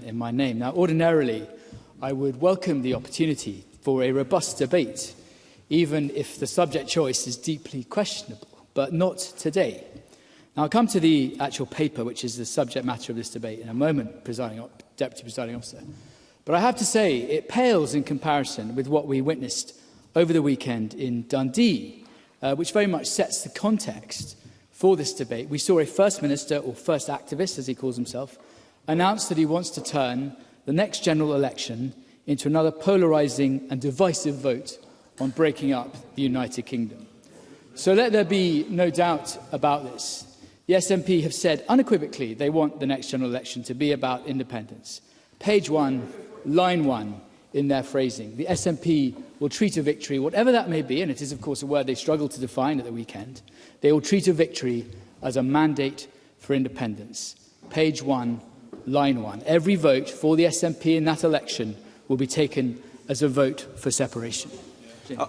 in my name. Now, ordinarily, I would welcome the opportunity for a robust debate, even if the subject choice is deeply questionable, but not today. Now, I'll come to the actual paper, which is the subject matter of this debate, in a moment, Deputy Presiding Officer. But I have to say, it pales in comparison with what we witnessed over the weekend in Dundee, which very much sets the context for this debate. We saw a First Minister, or First Activist, as he calls himself, announce that he wants to turn the next general election into another polarising and divisive vote on breaking up the United Kingdom. So let there be no doubt about this. The SNP have said unequivocally they want the next general election to be about independence. Page 1, line 1 in their phrasing. The SNP will treat a victory, whatever that may be, and it is, of course, a word they struggled to define at the weekend, they will treat a victory as a mandate for independence. Page 1, line 1. Every vote for the SNP in that election will be taken as a vote for separation.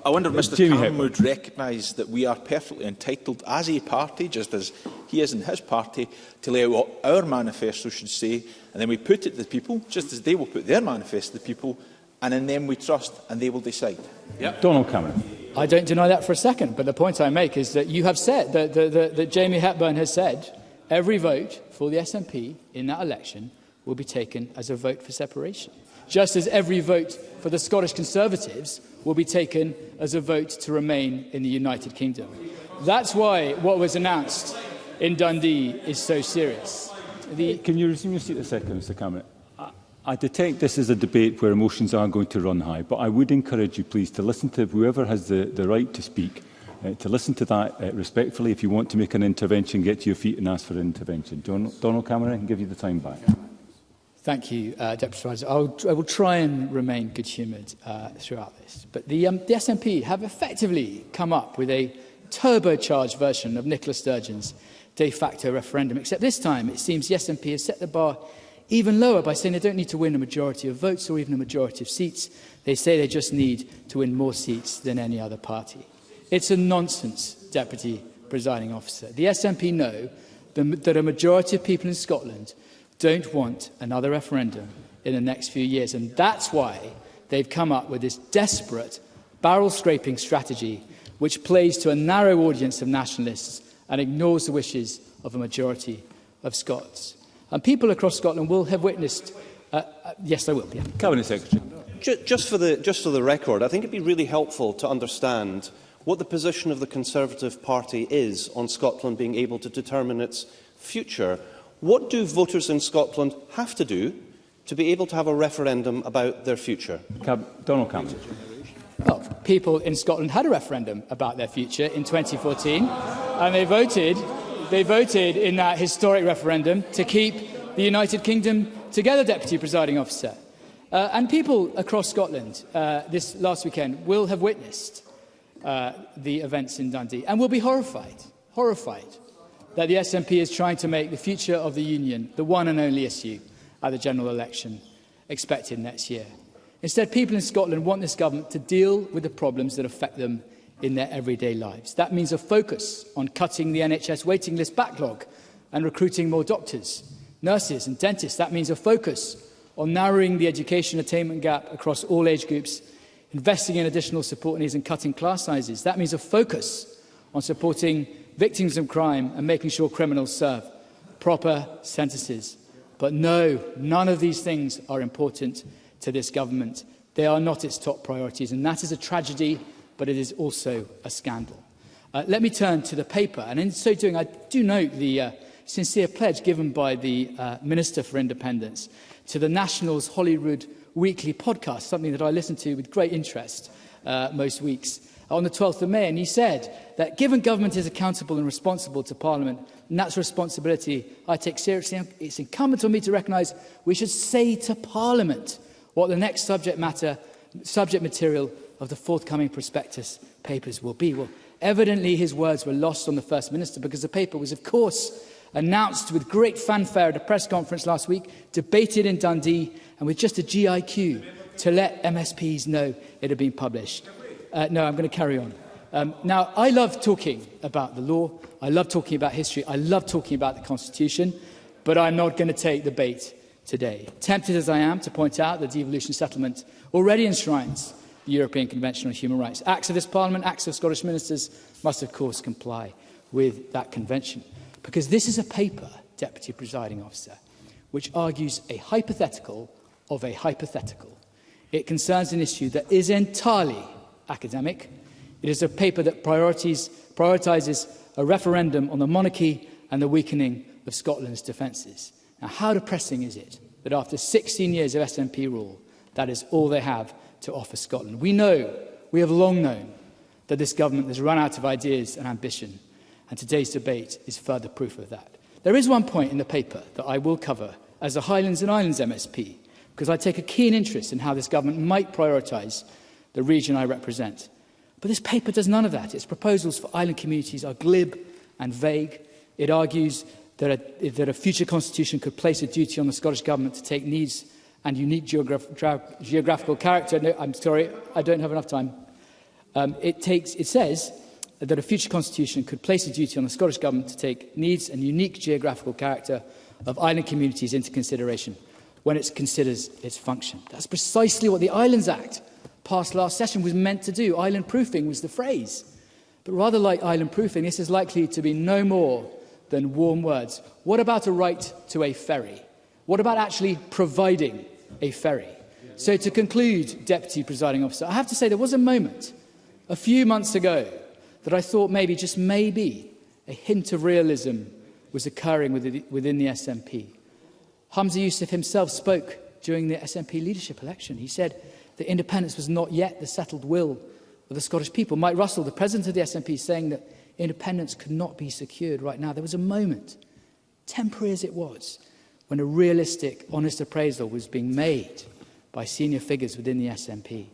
I wonder if Mr Cameron would recognise that we are perfectly entitled as a party, just as he is in his party, to lay out what our manifesto should say, and then we put it to the people, just as they will put their manifesto to the people, and in them we trust, and they will decide. Yep. Donald Cameron. I don't deny that for a second, but the point I make is that you have said, that Jamie Hepburn has said, every vote for the SNP in that election will be taken as a vote for separation, just as every vote for the Scottish Conservatives will be taken as a vote to remain in the United Kingdom. That's why what was announced in Dundee is so serious. Can you resume your seat a second, Mr Cameron? I detect this is a debate where emotions are going to run high, but I would encourage you, please, to listen to whoever has the right to speak, to listen to that respectfully. If you want to make an intervention, get to your feet and ask for an intervention. Donald Cameron, I can give you the time back. Thank you, Deputy President. I will try and remain good-humoured throughout this. But the SNP have effectively come up with a turbocharged version of Nicola Sturgeon's de facto referendum, except this time it seems the SNP has set the bar even lower by saying they don't need to win a majority of votes or even a majority of seats. They say they just need to win more seats than any other party. It's a nonsense, Deputy Presiding Officer. The SNP know that a majority of people in Scotland don't want another referendum in the next few years, and that's why they've come up with this desperate, barrel-scraping strategy which plays to a narrow audience of nationalists and ignores the wishes of a majority of Scots. And people across Scotland will have witnessed... yes, I will. Yeah. Cabinet Secretary. Just for the record, I think it would be really helpful to understand what the position of the Conservative Party is on Scotland being able to determine its future. What do voters in Scotland have to do to be able to have a referendum about their future? Donald Cameron. Well, people in Scotland had a referendum about their future in 2014, and they voted in that historic referendum to keep the United Kingdom together, Deputy Presiding Officer. And people across Scotland this last weekend will have witnessed the events in Dundee and will be horrified that the SNP is trying to make the future of the Union the one and only issue at the general election expected next year. Instead, people in Scotland want this government to deal with the problems that affect them in their everyday lives. That means a focus on cutting the NHS waiting list backlog and recruiting more doctors, nurses and dentists. That means a focus on narrowing the education attainment gap across all age groups, investing in additional support needs and cutting class sizes. That means a focus on supporting victims of crime and making sure criminals serve proper sentences. But no, none of these things are important to this government. They are not its top priorities, and that is a tragedy, but it is also a scandal. Let me turn to the paper, and in so doing, I do note the sincere pledge given by the Minister for Independence to the National's Holyrood Weekly podcast, something that I listen to with great interest most weeks, on the 12th of May. And he said that given government is accountable and responsible to Parliament, and that's a responsibility I take seriously, it's incumbent on me to recognise we should say to Parliament what the next subject material of the forthcoming prospectus papers will be. Well, evidently his words were lost on the First Minister, because the paper was, of course, announced with great fanfare at a press conference last week, debated in Dundee, and with just a GIQ to let MSPs know it had been published. No, I'm going to carry on. Now, I love talking about the law, I love talking about history, I love talking about the Constitution, but I'm not going to take the bait today. Tempted as I am to point out that the devolution settlement already enshrines the European Convention on Human Rights. Acts of this Parliament, acts of Scottish ministers must, of course, comply with that convention. Because this is a paper, Deputy Presiding Officer, which argues a hypothetical of a hypothetical. It concerns an issue that is entirely academic. It is a paper that prioritises a referendum on the monarchy and the weakening of Scotland's defences. Now, how depressing is it that after 16 years of SNP rule, that is all they have to offer Scotland? We have long known, that this government has run out of ideas and ambition, and today's debate is further proof of that. There is one point in the paper that I will cover as a Highlands and Islands MSP, because I take a keen interest in how this government might prioritise the region I represent. But this paper does none of that. Its proposals for island communities are glib and vague. It argues that a future constitution could place a duty on the Scottish Government to take needs and unique geographical character. No, I'm sorry, I don't have enough time. It says that a future constitution could place a duty on the Scottish Government to take needs and unique geographical character of island communities into consideration when it considers its function. That's precisely what the Islands Act passed last session was meant to do. Island proofing was the phrase. But rather like island proofing, this is likely to be no more than warm words. What about a right to a ferry? What about actually providing a ferry? So to conclude, Deputy Presiding Officer, I have to say there was a moment a few months ago that I thought maybe, just maybe, a hint of realism was occurring within the SNP. Humza Yousaf himself spoke during the SNP leadership election. He said that independence was not yet the settled will of the Scottish people. Mike Russell, the president of the SNP, saying that independence could not be secured right now. There was a moment, temporary as it was, when a realistic, honest appraisal was being made by senior figures within the SNP.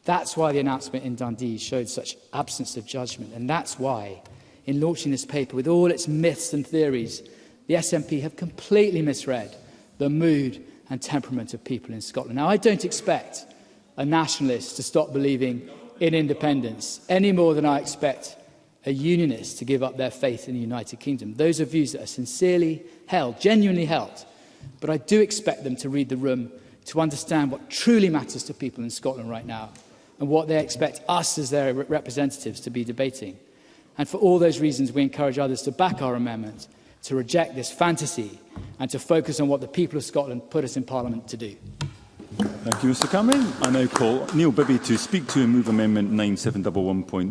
That's why the announcement in Dundee showed such absence of judgment, and that's why, in launching this paper with all its myths and theories, the SNP have completely misread the mood and temperament of people in Scotland. Now, I don't expect a nationalist to stop believing in independence any more than I expect a unionist to give up their faith in the United Kingdom. Those are views that are sincerely held, genuinely held. But I do expect them to read the room, to understand what truly matters to people in Scotland right now and what they expect us as their representatives to be debating. And for all those reasons, we encourage others to back our amendment, to reject this fantasy and to focus on what the people of Scotland put us in Parliament to do. Thank you, Mr Cameron. I now call Neil Bibby to speak to and move Amendment 9711.2.